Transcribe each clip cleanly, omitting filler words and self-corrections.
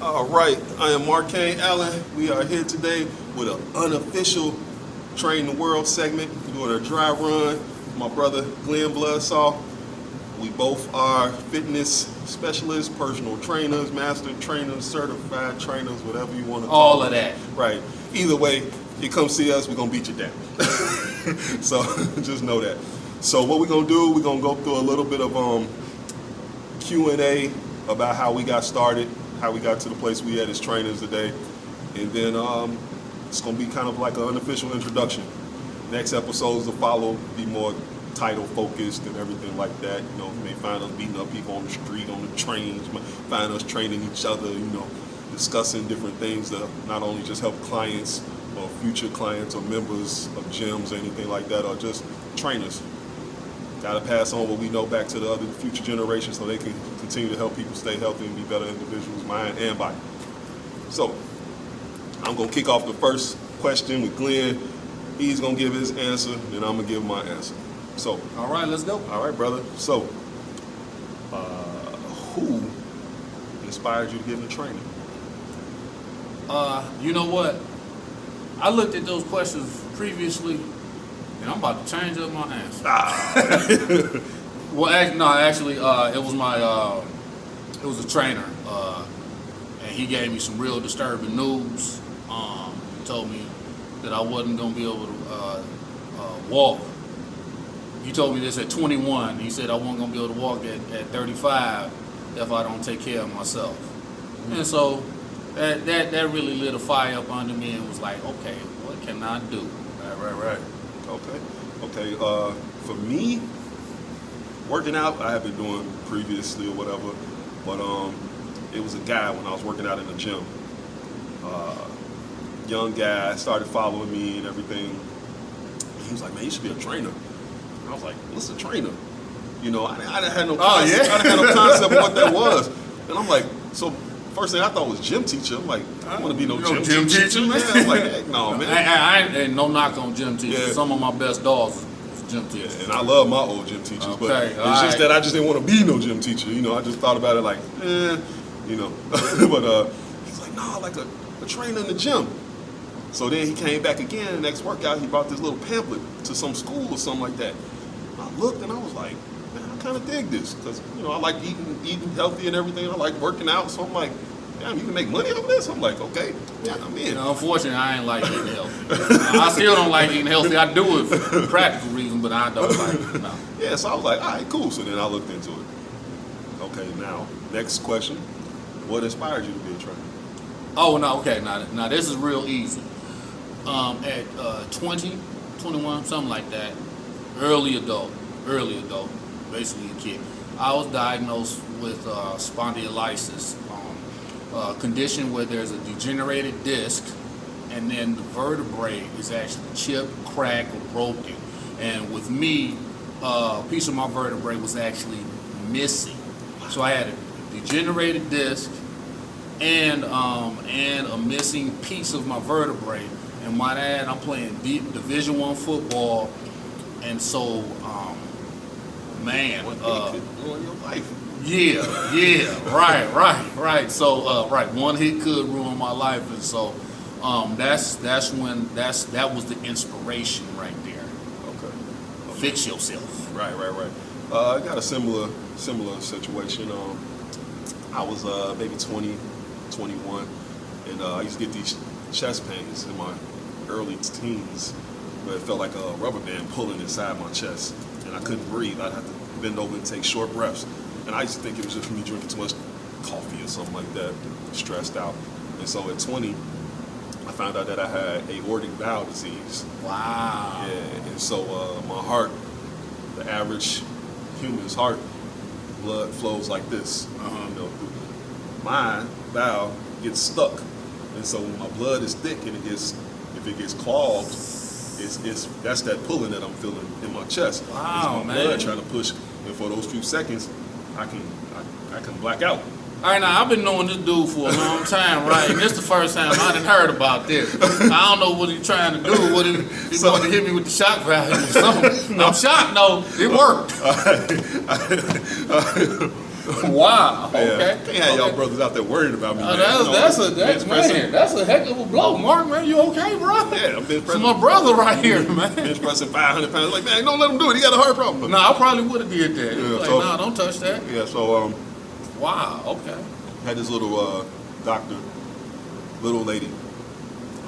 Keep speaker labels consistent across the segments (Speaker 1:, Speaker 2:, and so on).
Speaker 1: All right, I am Markane Allen. We are here today with an unofficial Train the World segment. We're doing a dry run. My brother Glen Bloodsaw. We both are fitness specialists, personal trainers, master trainers, certified trainers, whatever you want to call it.
Speaker 2: All of that.
Speaker 1: Right. Either way, you come see us, we're going to beat you down. So just know that. So what we're going to do, we're going to go through a little bit of Q&A about how we got started, how we got to the place we at as trainers today. And then it's going to be kind of like an unofficial introduction. Next episodes will follow, be more title focused and everything like that. You know, you may find us beating up people on the street, on the trains, you might find us training each other, you know, discussing different things that not only just help clients or future clients or members of gyms or anything like that, or just trainers. Got to pass on what we know back to the other future generations so they can continue to help people stay healthy and be better individuals, mind and body. So, I'm going to kick off the first question with Glen. He's going to give his answer, then I'm going to give my answer. So,
Speaker 2: All right, let's go.
Speaker 1: all right, brother. So, who inspired you to get into training?
Speaker 2: You know what? I looked at those questions previously, and I'm about to change up my answer. Well, actually, it was it was a trainer, and he gave me some real disturbing news. Told me that I wasn't gonna be able to walk. He told me this at 21. He said I wasn't gonna be able to walk at 35 if I don't take care of myself. Mm-hmm. And so that really lit a fire up under me and was like, okay, what can I do?
Speaker 1: Right. Okay. For me, working out, I have been doing previously or whatever, but it was a guy when I was working out in the gym. Young guy started following me and everything. He was like, man, you should be a trainer. And I was like, what's a trainer? You know, I didn't have no concept. I didn't have no concept of what that was. And I'm like, so first thing I thought was gym teacher. I'm like, I don't want to be no gym teacher, man. I'm like, heck no, man.
Speaker 2: I ain't no knock on gym teachers.
Speaker 1: Yeah.
Speaker 2: Some of my best dogs is gym teachers.
Speaker 1: Yeah, and I love my old gym teachers,
Speaker 2: Okay,
Speaker 1: but it's just that I just didn't want to be no gym teacher. You know, I just thought about it like, you know. But he's like, no, like a trainer in the gym. So then he came back again, the next workout, he brought this little pamphlet to some school or something like that. I looked and I was like, man, I kind of dig this. Because, you know, I like eating healthy and everything. I like working out. So I'm like, damn, you can make money off this? I'm like, okay, yeah, I'm in.
Speaker 2: You know, unfortunately, I ain't like eating healthy. I still don't like eating healthy. I do it for practical reasons, but I don't like it. No.
Speaker 1: Yeah, so I was like, all right, cool. So then I looked into it. Okay, now, next question. What inspired you to be a trainer?
Speaker 2: Oh, no, okay. Now this is real easy. At 20, 21, something like that, early adult, basically a kid, I was diagnosed with spondylitis, a condition where there's a degenerated disc and then the vertebrae is actually chipped, cracked, or broken. And with me, a piece of my vertebrae was actually missing. So I had a degenerated disc and a missing piece of my vertebrae. And might add, I'm playing Division I football, and so, man.
Speaker 1: What could ruin your life?
Speaker 2: Yeah, right. So, one hit could ruin my life, and so, that was the inspiration right there.
Speaker 1: Okay.
Speaker 2: Fix yourself.
Speaker 1: Right. I got a similar situation. I was maybe 20, 21, and I used to get these chest pains in my early teens where it felt like a rubber band pulling inside my chest, and I couldn't breathe. I'd have to bend over and take short breaths. And I used to think it was just me drinking too much coffee or something like that, stressed out. And so at 20, I found out that I had aortic valve disease.
Speaker 2: Wow.
Speaker 1: Yeah, and so my heart, the average human's heart, blood flows like this. You know, my valve gets stuck. And so when my blood is thick and if it gets clogged, that's that pulling that I'm feeling in my chest.
Speaker 2: Wow,
Speaker 1: it's my
Speaker 2: man.
Speaker 1: blood trying to push, and for those few seconds, I can black out.
Speaker 2: All right, now I've been knowing this dude for a long time, right? And this is the first time I done heard about this. I don't know what he's trying to do. What he wanted to hit me with the shock valve or something. I'm shocked. No, it worked. Wow.
Speaker 1: Yeah,
Speaker 2: Okay.
Speaker 1: can't have y'all brothers out there worried about me. Man.
Speaker 2: That's a heck of a blow, Mark. Man, you okay, bro?
Speaker 1: Yeah, I'm bench
Speaker 2: It's
Speaker 1: pressing.
Speaker 2: my brother right here, man.
Speaker 1: Bench pressing 500 pounds. Like, man, don't let him do it. He got a heart problem.
Speaker 2: No, I probably would have did that.
Speaker 1: Yeah,
Speaker 2: Like,
Speaker 1: so-
Speaker 2: nah, don't touch that.
Speaker 1: Yeah, so
Speaker 2: Wow. Okay.
Speaker 1: had this little doctor, little lady,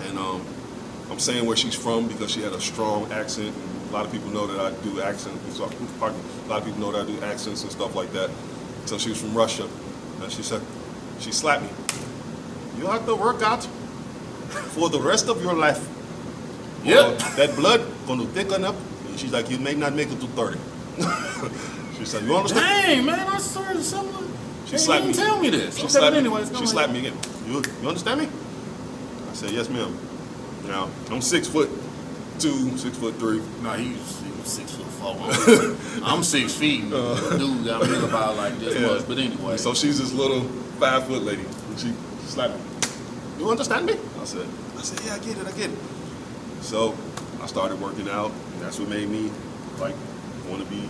Speaker 1: and I'm saying where she's from because she had a strong accent. And a lot of people know that I do accents. So, pardon me. A lot of people know that I do accents and stuff like that. So she was from Russia, and she said, she slapped me. You have to work out for the rest of your life.
Speaker 2: Yep.
Speaker 1: That blood gonna thicken up. And she's like, you may not make it to 30. She said, you understand?
Speaker 2: Dang, man, I saw something.
Speaker 1: She slapped me.
Speaker 2: Tell me this.
Speaker 1: She
Speaker 2: Okay,
Speaker 1: slapped
Speaker 2: but anyways,
Speaker 1: me. She slapped me again. You understand me? I said, yes, ma'am. Now, I'm 6'2", 6'3".
Speaker 2: No, he was 6'4". I'm 6 feet. Dude got me about like this
Speaker 1: Yeah.
Speaker 2: much. But anyway.
Speaker 1: So she's this little 5-foot lady. And she slapped me. You understand me? I said, yeah, I get it. So I started working out, and that's what made me like want to be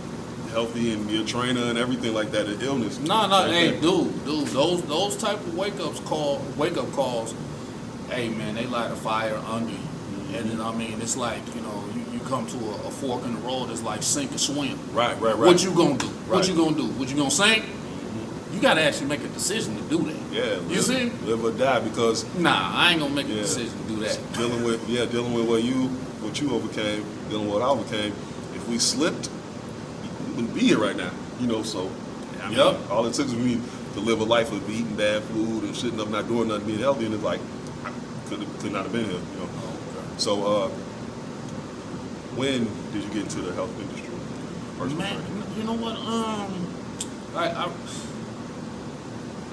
Speaker 1: healthy and be a trainer and everything like that. And illness.
Speaker 2: No,
Speaker 1: Like
Speaker 2: hey,
Speaker 1: that.
Speaker 2: dude, those type of wake up calls, hey man, they light a fire under you. And then I mean, it's like, you know, you come to a fork in the road. It's like sink or swim.
Speaker 1: Right.
Speaker 2: What you gonna do? What
Speaker 1: Right.
Speaker 2: you gonna do? What you gonna sink? You gotta actually make a decision to do that.
Speaker 1: Yeah.
Speaker 2: You see?
Speaker 1: Live or die, because
Speaker 2: Nah, I ain't gonna make a
Speaker 1: Yeah.
Speaker 2: decision to do that.
Speaker 1: dealing with what you overcame, dealing with what I overcame. If we slipped, we wouldn't be here right now. You know, so I mean,
Speaker 2: Yep.
Speaker 1: all it took was me to live a life of eating bad food and shitting up, not doing nothing, being healthy, and it's like I could not have been here. You know. So when did you get into the health industry? Personal
Speaker 2: Man,
Speaker 1: training?
Speaker 2: you know what?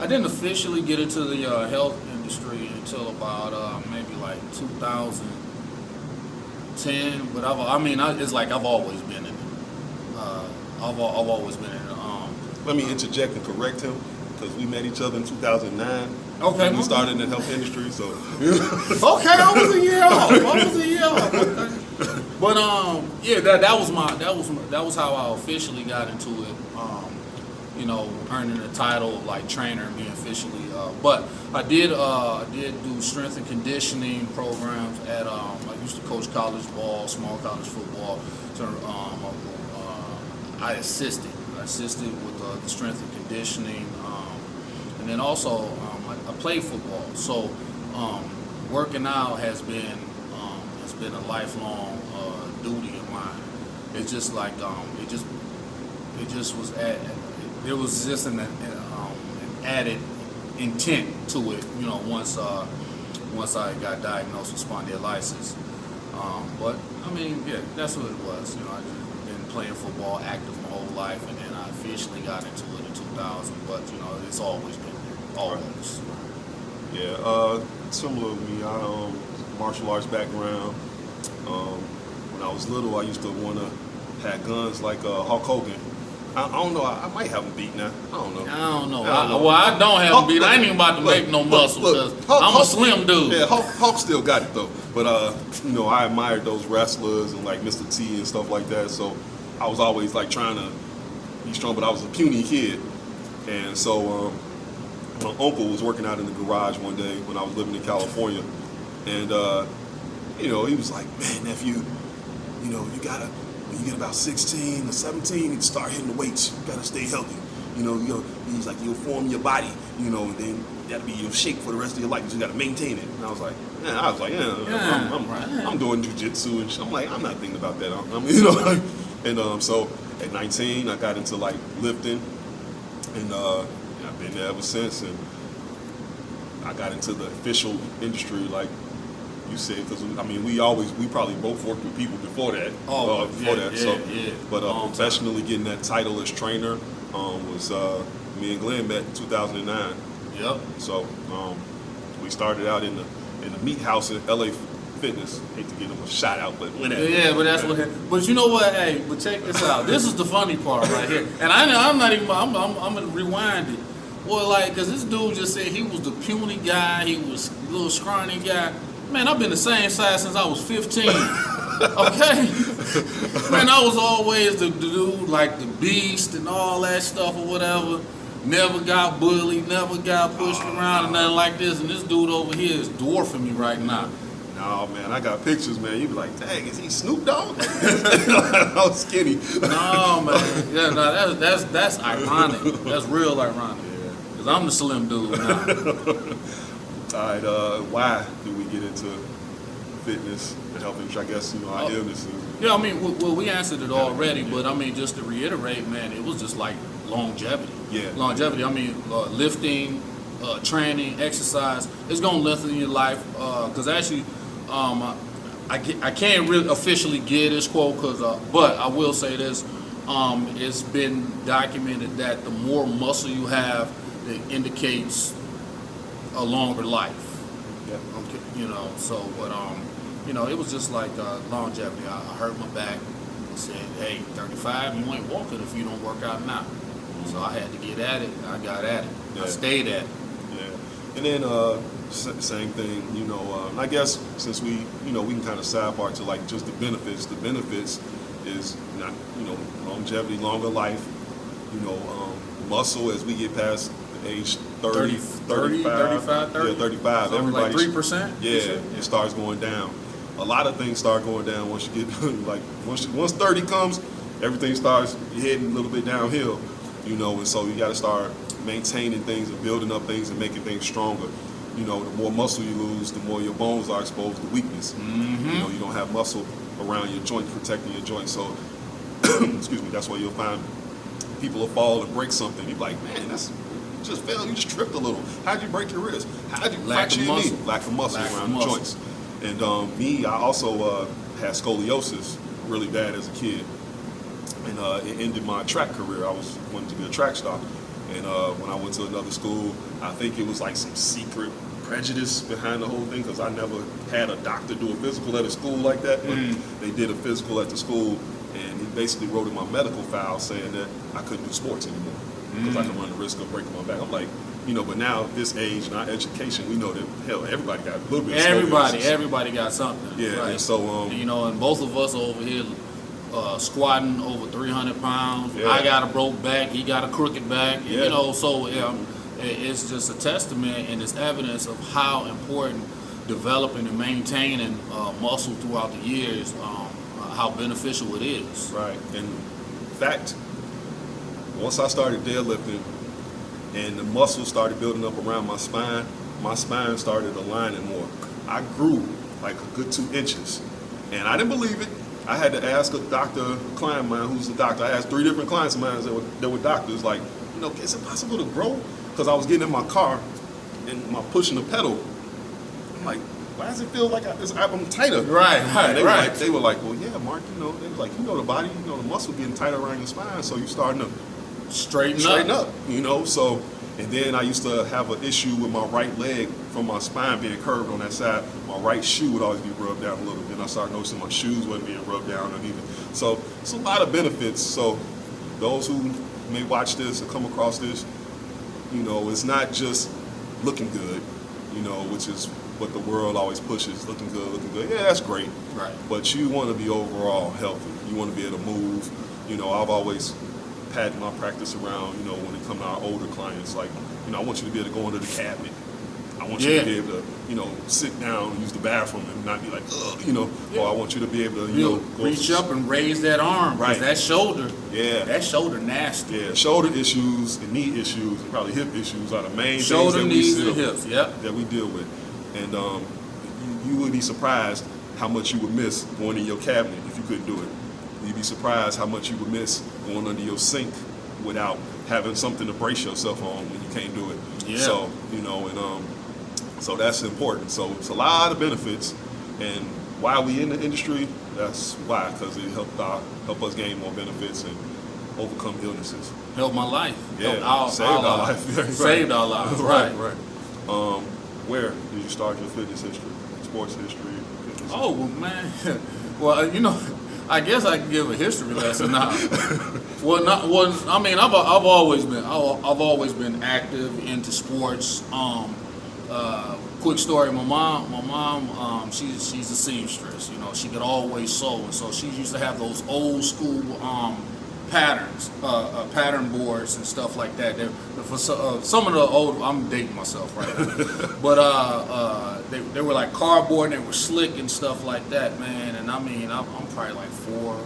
Speaker 2: I didn't officially get into the health industry until about maybe like 2010. But it's like I've always been in it. I've always been in it.
Speaker 1: Let me interject and correct him, because we met each other in 2009.
Speaker 2: Okay.
Speaker 1: We started in the health industry, so
Speaker 2: Okay, I was a year off. Okay. But yeah, that was how I officially got into it. You know, earning the title of like trainer and being officially. But I did do strength and conditioning programs at. I used to coach college ball, small college football. So I assisted with the strength and conditioning, and then also I played football. So working out has been a lifelong duty of mine. It's just like there was just an added intent to it, you know, once I got diagnosed with spondylolysis. But I mean, yeah, that's what it was. You know, I've been playing football active my whole life, and then I officially got into it in 2000. But you know, it's always been there, always.
Speaker 1: yeah. Similar to me, I martial arts background. When I was little, I used to want to have guns like Hulk Hogan. I don't know. I might have him beat now. I don't know.
Speaker 2: I don't know.
Speaker 1: I don't know.
Speaker 2: I don't have him beat. I ain't even about to make no muscle because I'm a slim dude.
Speaker 1: Yeah, Hulk still got it though. But you know, I admired those wrestlers and like Mr. T and stuff like that. So I was always like trying to be strong, but I was a puny kid. And so my uncle was working out in the garage one day when I was living in California, and you know, he was like, "Man, nephew, you know, you gotta." When you get about 16 or 17, you start hitting the weights. You gotta stay healthy. You know, he's like, you'll form your body, you know, and then that'll be your shape for the rest of your life. You gotta maintain it. And I was like, I'm doing jujitsu and shit. I'm like, I'm not thinking about that. You know, and so at 19, I got into like lifting, and I've been there ever since. And I got into the official industry, like you said, because I mean, we probably both worked with people before that. But professionally getting that title as trainer was me and Glen met in 2009.
Speaker 2: Yep.
Speaker 1: So we started out in the meat house in LA Fitness. Hate to give them a shout out, but whatever.
Speaker 2: Yeah, but that's what. But you know what? Hey, but check this out. This is the funny part right here, and I'm not even. I'm gonna rewind it. Well, like, cause this dude just said he was the puny guy. He was a little scrawny guy. Man, I've been the same size since I was 15. Okay? Man, I was always the dude, like the beast and all that stuff or whatever. Never got bullied, never got pushed around, and nothing like this. And this dude over here is dwarfing me right now.
Speaker 1: No, man, I got pictures, man. You be like, dang, is he Snoop Dogg? I was skinny.
Speaker 2: No, man. Yeah, no, that's ironic. That's real ironic.
Speaker 1: Yeah.
Speaker 2: Because I'm the slim dude now.
Speaker 1: All right, why do we get into fitness and health insurance? I guess, our illnesses.
Speaker 2: Yeah, I mean, well, we answered it already, but I mean, just to reiterate, man, it was just like longevity.
Speaker 1: Yeah.
Speaker 2: Longevity. I mean, lifting, training, exercise. It's gonna lengthen your life. Because actually, I can't really officially give this quote, but I will say this: it's been documented that the more muscle you have, it indicates a longer life.
Speaker 1: Yeah.
Speaker 2: Okay, but it was just like longevity. I hurt my back. I said, hey, 35, you ain't walking if you don't work out now. So I had to get at it. I got at it.
Speaker 1: Yeah.
Speaker 2: I stayed at it.
Speaker 1: Yeah. And then same thing, I guess since we can kind of sidebar to like just the benefits. The benefits is not, longevity, longer life, muscle as we get past the age 30, 35.
Speaker 2: 30?
Speaker 1: Yeah, 35.
Speaker 2: So
Speaker 1: Everybody,
Speaker 2: like 3%?
Speaker 1: yeah, it starts going down. A lot of things start going down once you get like once 30 comes, everything starts heading a little bit downhill, and so you got to start maintaining things and building up things and making things stronger. The more muscle you lose, the more your bones are exposed to weakness.
Speaker 2: Mm-hmm.
Speaker 1: You don't have muscle around your joint, protecting your joint. So, excuse me, that's why you'll find people will fall and break something. You're like, man, you just fell, you just tripped a little. How'd you break your wrist? How'd you fracture your knee? Lack of muscle around the joints. And I also had scoliosis really bad as a kid. And it ended my track career. I wanted to be a track star. And when I went to another school, I think it was like some secret prejudice behind the whole thing because I never had a doctor do a physical at a school like that. But they did a physical at the school, and he basically wrote in my medical file saying that I couldn't do sports anymore because I could run the risk of breaking my back. I'm like, but now at this age and our education, we know that, hell, everybody got a little bit of scoliosis.
Speaker 2: Everybody got something.
Speaker 1: Yeah,
Speaker 2: right.
Speaker 1: And so...
Speaker 2: and both of us over here squatting over 300 pounds.
Speaker 1: Yeah.
Speaker 2: I got a broke back. He got a crooked back.
Speaker 1: Yeah.
Speaker 2: So it's just a testament and it's evidence of how important developing and maintaining muscle throughout the years, how beneficial it is.
Speaker 1: Right. And in fact, once I started deadlifting and the muscles started building up around my spine started aligning more. I grew like a good 2 inches. And I didn't believe it. I had to ask a client of mine who's a doctor. I asked 3 different clients of mine that were doctors, like, is it possible to grow? Because I was getting in my car and my pushing the pedal. I'm like, why does it feel like I'm tighter?
Speaker 2: Right.
Speaker 1: They were like, well, yeah, Mark, they were like, the body, the muscle getting tighter around your spine, so you're starting to straighten up, So, and then I used to have an issue with my right leg from my spine being curved on that side. My right shoe would always be rubbed down a little bit. I started noticing my shoes wasn't being rubbed down uneven. So it's a lot of benefits. So those who may watch this or come across this, it's not just looking good, which is what the world always pushes, looking good. Yeah, that's great.
Speaker 2: Right.
Speaker 1: But you want to be overall healthy. You want to be able to move. I've always pattern my practice around, when it comes to our older clients, like, I want you to be able to go into the cabinet. I want you to be able to, sit down and use the bathroom and not be like, ugh, or I want you to be able to,
Speaker 2: reach up and raise that arm.
Speaker 1: Right.
Speaker 2: That shoulder.
Speaker 1: Yeah.
Speaker 2: That shoulder nasty.
Speaker 1: Yeah. Shoulder issues and knee issues and probably hip issues are the main
Speaker 2: shoulder,
Speaker 1: things
Speaker 2: knees, and hips. Yep.
Speaker 1: That we deal with. And you would be surprised how much you would miss going in your cabinet if you couldn't do it. You'd be surprised how much you would miss going under your sink without having something to brace yourself on when you can't do it.
Speaker 2: Yeah.
Speaker 1: So, so that's important. So it's a lot of benefits. And why we in the industry, that's why, because it help us gain more benefits and overcome illnesses.
Speaker 2: Helped my life.
Speaker 1: Yeah, saved our life.
Speaker 2: Saved our lives.
Speaker 1: Right. Where did you start your fitness history, sports history? Fitness
Speaker 2: Oh, well, man. Well, I guess I can give a history lesson now. I mean, I've always been active into sports. Quick story: my mom, she's a seamstress. She could always sew, and so she used to have those old school patterns, pattern boards and stuff like that. For some of the old, I'm dating myself right now, but they were like cardboard and they were slick and stuff like that, man. And I mean, I'm probably like 4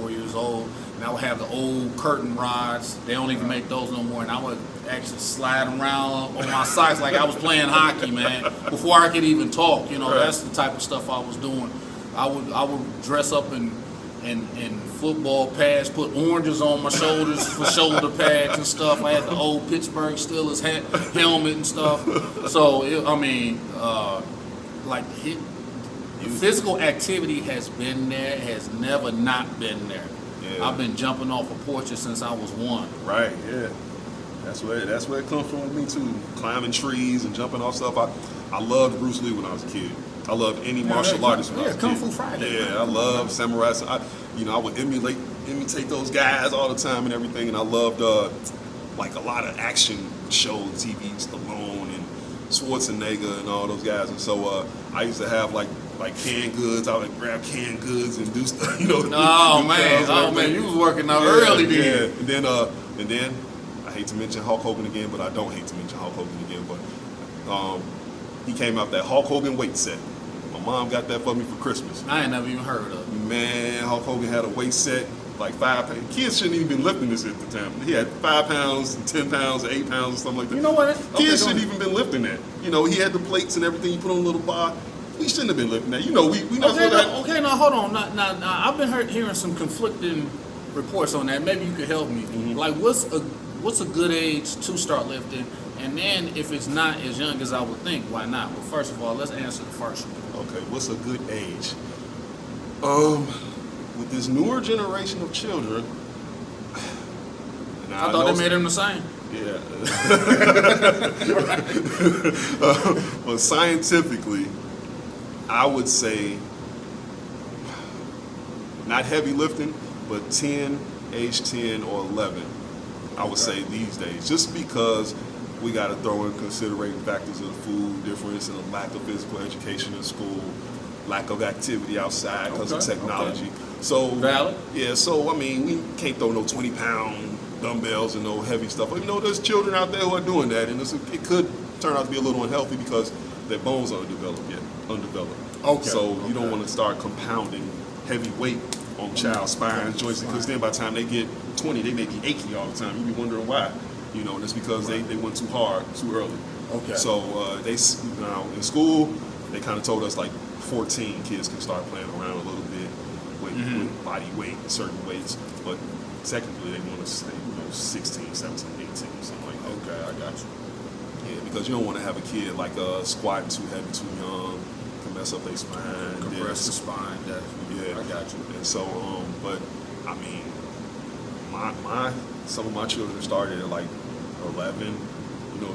Speaker 2: years old, and I would have the old curtain rods. They don't even make those no more, and I would actually slide around on my socks like I was playing hockey, man. Before I could even talk, that's the type of stuff I was doing. I would dress up in football pads, put oranges on my shoulders for shoulder pads and stuff. I had the old Pittsburgh Steelers helmet and stuff. So physical activity has been there, has never not been there. Yeah. I've been jumping off of porches since I was 1.
Speaker 1: Right. Yeah. That's where it comes from with me too. Climbing trees and jumping off stuff. I loved Bruce Lee when I was a kid. I loved any martial artist when I was a kid.
Speaker 2: Kung Fu Friday.
Speaker 1: Yeah, I loved samurai. I would imitate those guys all the time and everything. And I loved like a lot of action shows, TV, Stallone and Schwarzenegger and all those guys. And so I used to have like canned goods. I would grab canned goods and do stuff.
Speaker 2: Oh man, you was working out early then.
Speaker 1: Yeah. And then I hate to mention Hulk Hogan again, but I don't hate to mention Hulk Hogan again. But he came out that Hulk Hogan weight set. My mom got that for me for Christmas.
Speaker 2: I ain't never even heard of it.
Speaker 1: Man, Hulk Hogan had a weight set, like 5 pounds. Kids shouldn't even been lifting this at the time. He had 5 pounds, and 10 pounds, 8 pounds, or something like that.
Speaker 2: You know what?
Speaker 1: Kids shouldn't even been lifting that. He had the plates and everything. You put on a little bar. We shouldn't have been lifting that. We know that.
Speaker 2: Okay, now hold on. Now, I've been hearing some conflicting reports on that. Maybe you could help me.
Speaker 1: Mm-hmm.
Speaker 2: Like, what's a good age to start lifting? And then if it's not as young as I would think, why not? Well, first of all, let's answer the first one.
Speaker 1: Okay, what's a good age? With this newer generation of children,
Speaker 2: I thought they made them the same.
Speaker 1: Yeah. Well, scientifically, I would say not heavy lifting, but age 10 or 11. I would say these days, just because we got to throw in considering factors of the food difference and the lack of physical education in school, lack of activity outside because of technology.
Speaker 2: Okay.
Speaker 1: So
Speaker 2: valid.
Speaker 1: Yeah. So we can't throw no 20-pound dumbbells and no heavy stuff. There's children out there who are doing that, and it could turn out to be a little unhealthy because their bones aren't developed yet, undeveloped.
Speaker 2: Okay.
Speaker 1: So you don't want to start compounding heavy weight on child's spines, joints, because then by the time they get 20, they may be achy all the time. You be wondering why. And it's because they went too hard too early.
Speaker 2: Okay.
Speaker 1: So in school, they kind of told us like 14 kids can start playing around a little bit with body weight, certain weights. But technically, they want to say 16, 17, 18, something like that.
Speaker 2: Okay, I got you.
Speaker 1: Yeah, because you don't want to have a kid like squatting too heavy, too young, can mess up their spine.
Speaker 2: Compress the spine. Yeah, I got you.
Speaker 1: And so, but I mean, some of my children started at like 11,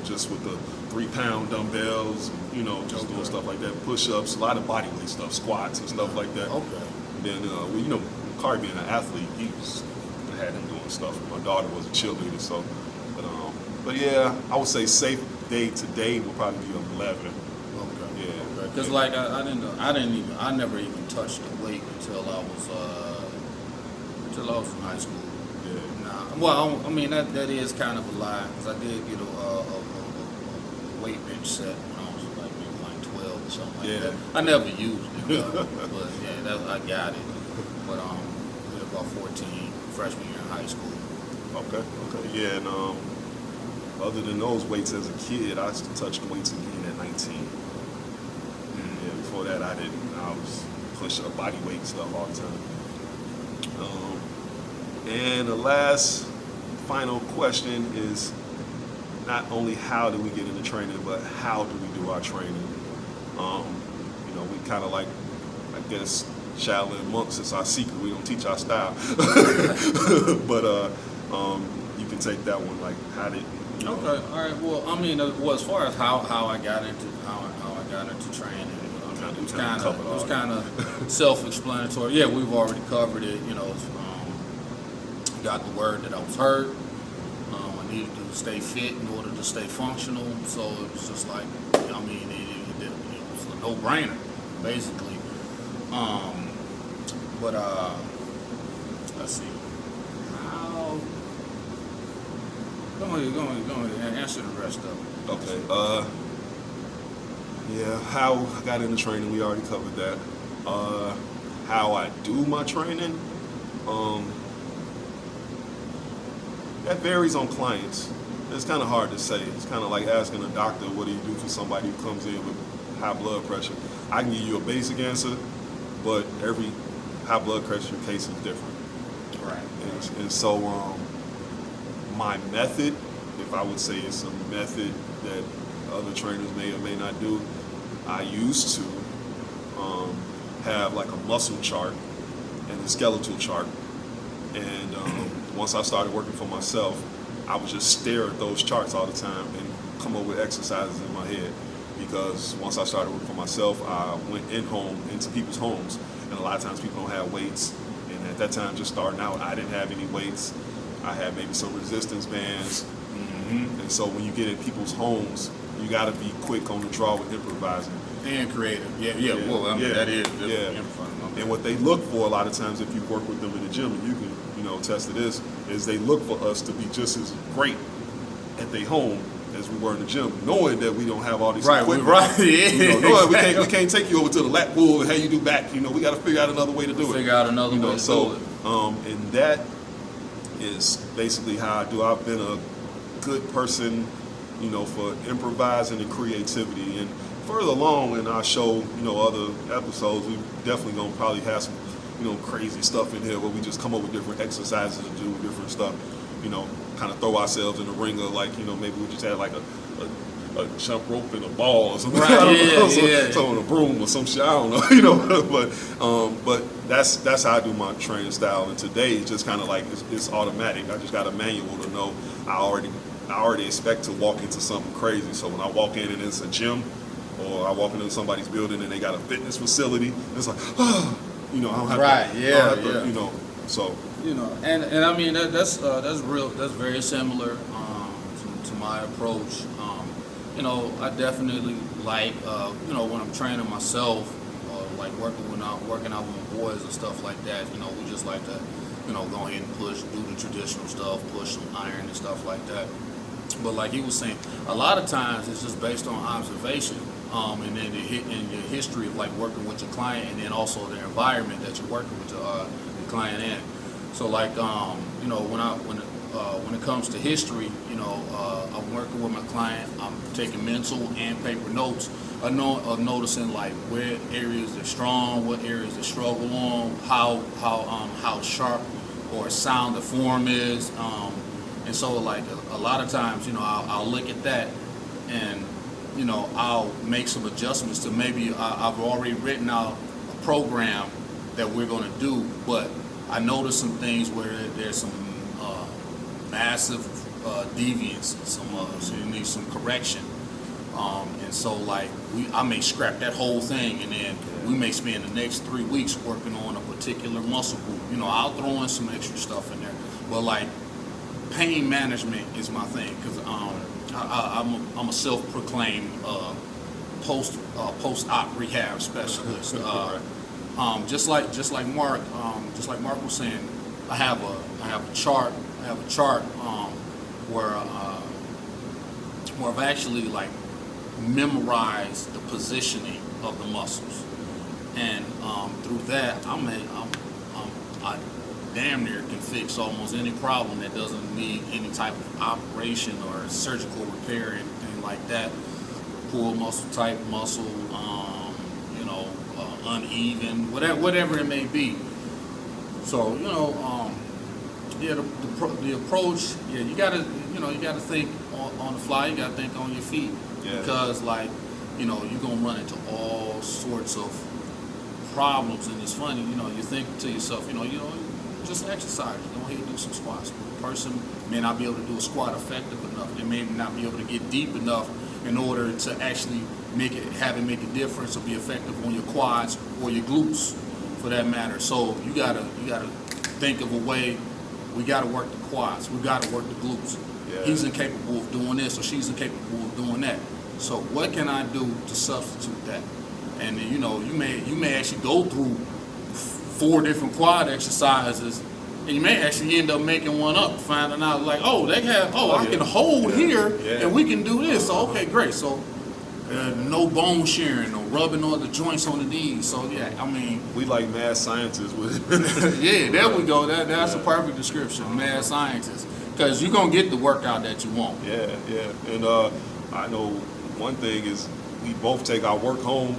Speaker 1: just with the 3-pound dumbbells, just doing stuff like that, push-ups, a lot of body weight stuff, squats and stuff like that.
Speaker 2: Okay.
Speaker 1: And then, Cardi being an athlete, I had him doing stuff. My daughter was a cheerleader, so, but yeah, I would say safe day to day would probably be 11.
Speaker 2: Okay.
Speaker 1: Yeah.
Speaker 2: Because like I never even touched the weight until I was in high school. Well, I mean, that is kind of a lie, because I did get a weight bench set when I was like maybe 12 or something like that. I never used it, but yeah, I got it. But about 14, freshman year in high school.
Speaker 1: Okay. Yeah, and other than those weights as a kid, I touched weights again at 19. Yeah, before that I didn't. I was pushing up body weight stuff all the time. And the final question is not only how do we get into training, but how do we do our training? We kind of like, I guess, Shaolin monks is our secret. We don't teach our style. But you can take that one, like, how did
Speaker 2: Okay, all right. Well, I mean, as far as how I got into training, it was kind of self-explanatory. Yeah, we've already covered it. Got the word that I was hurt. I needed to stay fit in order to stay functional. So it was just like, it was a no-brainer, basically. But let's see. Go ahead, and answer the rest of it.
Speaker 1: Okay. Yeah, how I got into training, we already covered that. How I do my training, that varies on clients. It's kind of hard to say. It's kind of like asking a doctor, what do you do for somebody who comes in with high blood pressure? I can give you a basic answer, but every high blood pressure case is different.
Speaker 2: Right.
Speaker 1: And so my method, if I would say it's a method that other trainers may or may not do, I used to have like a muscle chart and a skeletal chart. And once I started working for myself, I would just stare at those charts all the time and come up with exercises in my head. Because once I started working for myself, I went into people's homes, and a lot of times people don't have weights. And at that time, just starting out, I didn't have any weights. I had maybe some resistance bands. And so when you get in people's homes, you got to be quick on the draw with improvising.
Speaker 2: And creative. Yeah. Well, I mean, that is just improvising.
Speaker 1: And what they look for a lot of times, if you work with them in the gym, and you can, attest to this, is they look for us to be just as great at their home as we were in the gym, knowing that we don't have all these equipment.
Speaker 2: Right. Yeah.
Speaker 1: Knowing we can't take you over to the lap pool and have you do back. We got to figure out another way to do it.
Speaker 2: Figure out another way to do it.
Speaker 1: And that is basically how I do. I've been a good person, for improvising and creativity. And further along in our show, other episodes, we definitely gonna probably have some, crazy stuff in here where we just come up with different exercises to do different stuff. Kind of throw ourselves in the ring of like, maybe we just had like a jump rope and a ball or something.
Speaker 2: Right.
Speaker 1: Some a broom or some shit. I don't know. But that's how I do my training style. And today it's just kind of like it's automatic. I just got a manual to know. I already expect to walk into something crazy. So when I walk in and it's a gym, or I walk into somebody's building and they got a fitness facility, it's like, I don't have to, so.
Speaker 2: And I mean that's real. That's very similar to my approach. I definitely like when I'm training myself, like working out with my boys and stuff like that. We just like to go ahead and do the traditional stuff, push some iron and stuff like that. But like he was saying, a lot of times it's just based on observation, and then in your history of like working with your client, and then also the environment that you're working with the client in. So like when it comes to history, I'm working with my client. I'm taking mental and paper notes. I'm noticing like where areas they're strong, what areas they struggle on, how sharp or sound the form is. And so like a lot of times, I'll look at that and, I'll make some adjustments to maybe I've already written out a program that we're going to do, but I noticed some things where there's some massive deviance, so you need some correction. And so like I may scrap that whole thing, and then we may spend the next 3 weeks working on a particular muscle group. I'll throw in some extra stuff in there, but like pain management is my thing, because I'm a self-proclaimed post-op rehab specialist. Just like Mark was saying, I have a chart where I've actually like memorized the positioning of the muscles, and through that I damn near can fix almost any problem that doesn't need any type of operation or surgical repair, anything like that. Pull muscle, tight muscle, uneven, whatever it may be. So the approach, you gotta think on the fly. You gotta think on your feet, because like you're gonna run into all sorts of problems, and it's funny. You think to yourself, just exercise. Go ahead and do some squats. A person may not be able to do a squat effective enough. They may not be able to get deep enough in order to actually make a difference or be effective on your quads or your glutes, for that matter. So you gotta think of a way. We gotta work the quads. We gotta work the glutes. Yeah. He's incapable of doing this, or she's incapable of doing that. So what can I do to substitute that? And you may actually go through 4 different quad exercises And you may actually end up making one up, finding out like, oh, they have, I
Speaker 1: yeah.
Speaker 2: can hold here,
Speaker 1: Yeah.
Speaker 2: and we can do this. So okay, great. So no bone sharing, no rubbing all the joints on the knees. So yeah, I mean,
Speaker 1: We like mad scientists with
Speaker 2: yeah, there we go. That's a perfect description, mad scientist. Because you're gonna get the workout that you want.
Speaker 1: Yeah. And I know one thing is we both take our work home,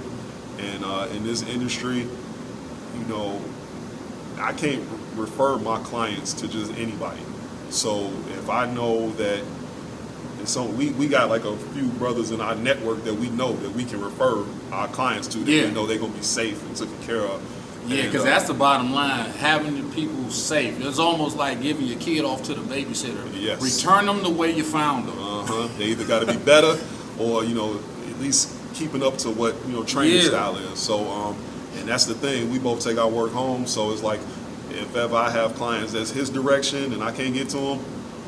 Speaker 1: and in this industry, you know, I can't refer my clients to just anybody. So if I know that, and so we got like a few brothers in our network that we know that we can refer our clients to, that we know they're gonna be safe and taken care of.
Speaker 2: Yeah, because that's the bottom line. Having the people safe. It's almost like giving your kid off to the babysitter.
Speaker 1: Yes.
Speaker 2: Return them the way you found them.
Speaker 1: They either got to be better, or at least keeping up to what training style is. So and that's the thing. We both take our work home. So it's like, if ever I have clients that's his direction and I can't get to him,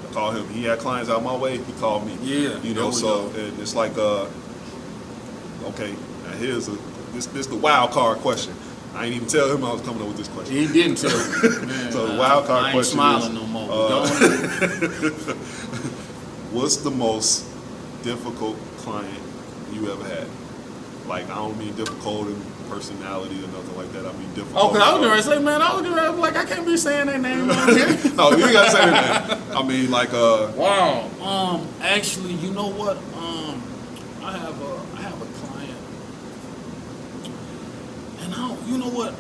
Speaker 1: I call him. He had clients out my way, he called me.
Speaker 2: Yeah.
Speaker 1: So and it's like okay, now here's this the wild card question. I ain't even tell him I was coming up with this question.
Speaker 2: He didn't tell me. Man,
Speaker 1: So the wild card question
Speaker 2: I ain't
Speaker 1: is,
Speaker 2: smiling no more.
Speaker 1: what's the most difficult client you ever had? Like, I don't mean difficult in personality or nothing like that. I mean difficult.
Speaker 2: Okay, I was going to say, man, I can't be saying their name on here.
Speaker 1: No, you ain't got to say their name. I mean, like,
Speaker 2: Wow. Actually, you know what? I have a client, and you know what?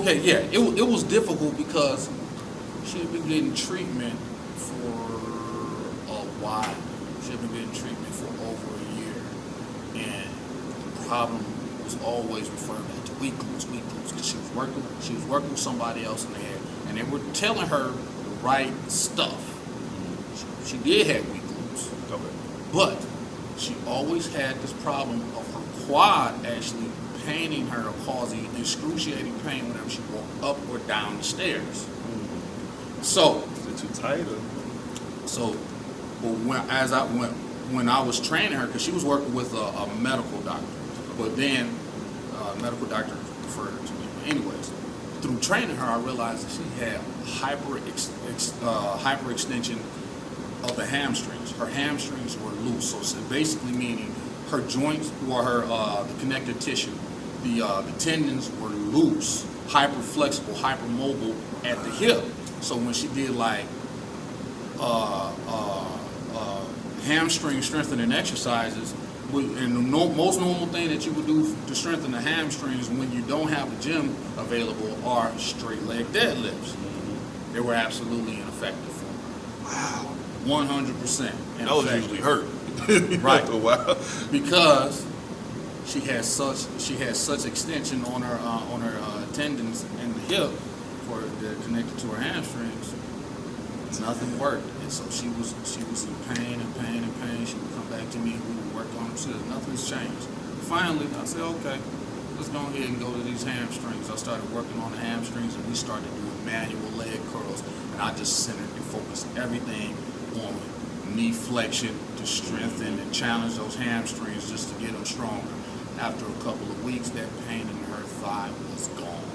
Speaker 2: Okay, yeah, it was difficult because she had been getting treatment for a while. She had been getting treatment for over a year, and the problem was always referring back to weak glutes, because she was working with somebody else in the head, and they were telling her the right stuff. She did have weak glutes, but she always had this problem of her quad actually paining her or causing excruciating pain whenever she walked up or down the stairs. So,
Speaker 1: is it too tight?
Speaker 2: So, when I was training her, because she was working with a medical doctor, but then medical doctor referred her to me. But anyways, through training her, I realized that she had hyperextension of the hamstrings. Her hamstrings were loose, so basically meaning her joints or her the connective tissue, the tendons were loose, hyperflexible, hypermobile at the hip. So when she did like hamstring strengthening exercises, and the most normal thing that you would do to strengthen the hamstrings when you don't have a gym available are straight leg deadlifts. They were absolutely ineffective for her. Wow. 100%.
Speaker 1: Those usually hurt.
Speaker 2: Right.
Speaker 1: Wow.
Speaker 2: Because she had such extension on her tendons in the hip for the connected to her hamstrings. Nothing worked, and so she was in pain. She would come back to me. We would work on it. She said nothing's changed. Finally, I said, okay, let's go ahead and go to these hamstrings. I started working on the hamstrings, and we started doing manual leg curls. And I just centered and focused everything on knee flexion to strengthen and challenge those hamstrings just to get them stronger. After a couple of weeks, that pain in her thigh was gone.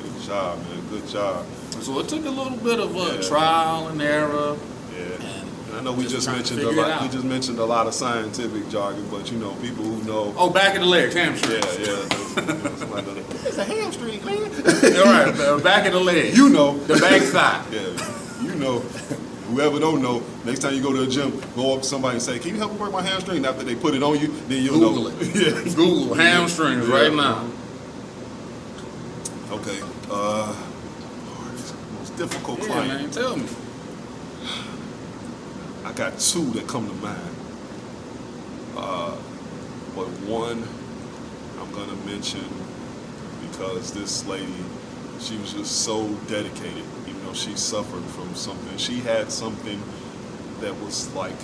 Speaker 1: Good job, man. Good job.
Speaker 2: So it took a little bit of trial and error.
Speaker 1: Yeah. And I know we just mentioned a lot. We just mentioned a lot of scientific jargon, but people who know.
Speaker 2: Oh, back of the leg, hamstring.
Speaker 1: It's a hamstring, man.
Speaker 2: All right, back of the leg.
Speaker 1: The
Speaker 2: back thigh.
Speaker 1: Yeah. Whoever don't know, next time you go to a gym, go up to somebody and say, "Can you help me work my hamstring?" And after they put it on you, then you'll
Speaker 2: Google
Speaker 1: know.
Speaker 2: it.
Speaker 1: Yeah.
Speaker 2: Google hamstrings right now.
Speaker 1: Okay. Most difficult client.
Speaker 2: Man, tell me.
Speaker 1: I got two that come to mind. But one I'm gonna mention because this lady, she was just so dedicated. Even though she suffered from something, she had something that was like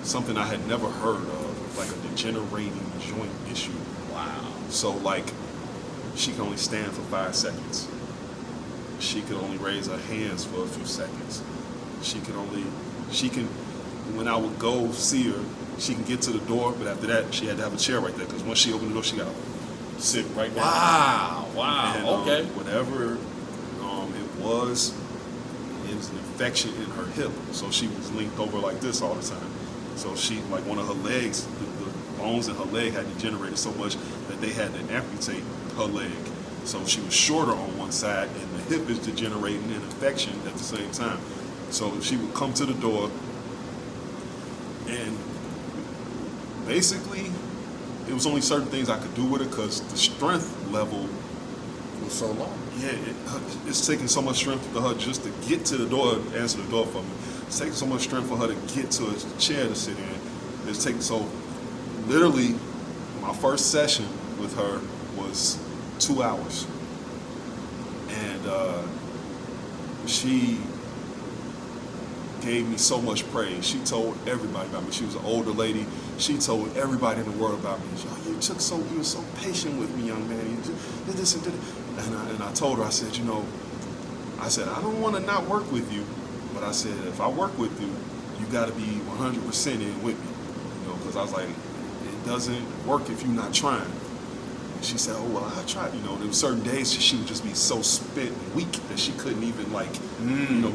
Speaker 1: something I had never heard of, like a degenerating joint issue.
Speaker 2: Wow.
Speaker 1: So like, she can only stand for 5 seconds. She can only raise her hands for a few seconds. When I would go see her, she can get to the door, but after that, she had to have a chair right there, because once she opened the door, she got sit right down.
Speaker 2: Wow.
Speaker 1: And,
Speaker 2: Okay.
Speaker 1: whatever it was an infection in her hip, so she was linked over like this all the time. So she, like one of her legs, the bones in her leg had degenerated so much that they had to amputate her leg. So she was shorter on one side, and the hip is degenerating and infection at the same time. So she would come to the door, and basically, it was only certain things I could do with it because the strength level
Speaker 2: Was so long.
Speaker 1: yeah, it's taking so much strength for her just to get to the door and answer the door for me. It's taking so much strength for her to get to a chair to sit in. It's taking so, literally, my first session with her was 2 hours. And she gave me so much praise. She told everybody about me. She was an older lady. She told everybody in the world about me. She, you were so patient with me, young man. You did this and did it. And I told her, I said, I don't want to not work with you, but I said, if I work with you, you got to be 100% in with me, because I was like, it doesn't work if you're not trying. And she said, oh, well, I tried. There were certain days she would just be so spent and weak that she couldn't even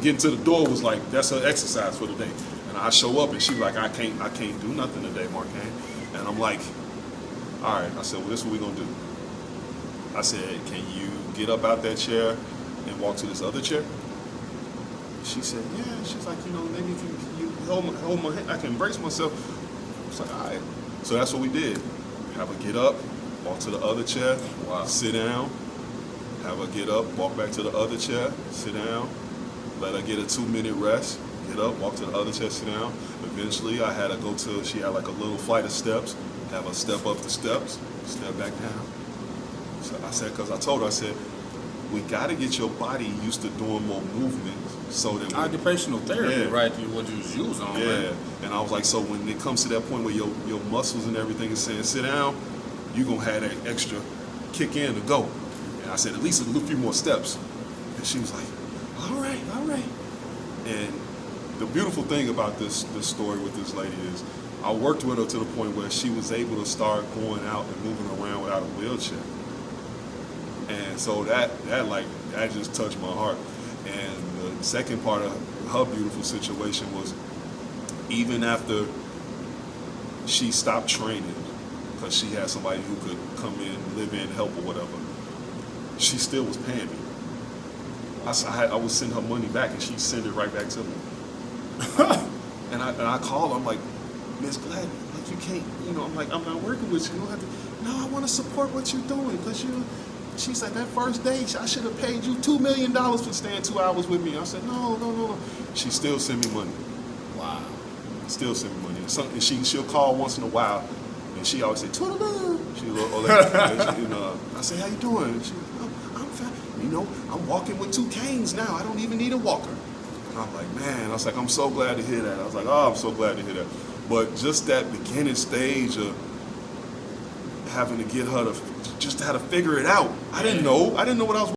Speaker 1: getting to the door was like, that's her exercise for the day. And I show up and she's like, I can't do nothing today, Markane. And I'm like, all right. I said, well, this is what we're going to do. I said, can you get up out that chair and walk to this other chair? She said, yeah. She's like, maybe if you hold my hand, I can brace myself. I was like, all right. So that's what we did. Have her get up, walk to the other chair, sit down. Have her get up, walk back to the other chair, sit down. Let her get a 2-minute rest. Get up, walk to the other chair, sit down. Eventually, I had her go to, she had like a little flight of steps. Have her step up the steps, step back down. So I said, because I told her, I said, we got to get your body used to doing more movement so that
Speaker 2: Occupational therapy, right? What you was using on,
Speaker 1: yeah.
Speaker 2: Man.
Speaker 1: And I was like, so when it comes to that point where your muscles and everything is saying sit down, you're going to have that extra kick in to go. And I said, at least a few more steps. And she was like, all right. And the beautiful thing about this story with this lady is I worked with her to the point where she was able to start going out and moving around without a wheelchair. And so that just touched my heart. And the second part of her beautiful situation was even after she stopped training, because she had somebody who could come in, live in, help or whatever, she still was paying me. I would send her money back and she'd send it right back to me. and I called her, I'm like, Miss Glen, like you can't, I'm like, I'm not working with you. You don't have to, no, I want to support what you're doing because she's like, that first day, I should have paid you $2 million for staying 2 hours with me. I said, no. She still send me money.
Speaker 2: Wow.
Speaker 1: Still send me money. And she'll call once in a while, and she always say, "Toodaloo." I say, how you doing? She, I'm fine. I'm walking with 2 canes now. I don't even need a walker. And I'm like, man, I'm so glad to hear that. I was like, oh, I'm so glad to hear that. But just that beginning stage of having to get her to just how to figure it out. I didn't know what I was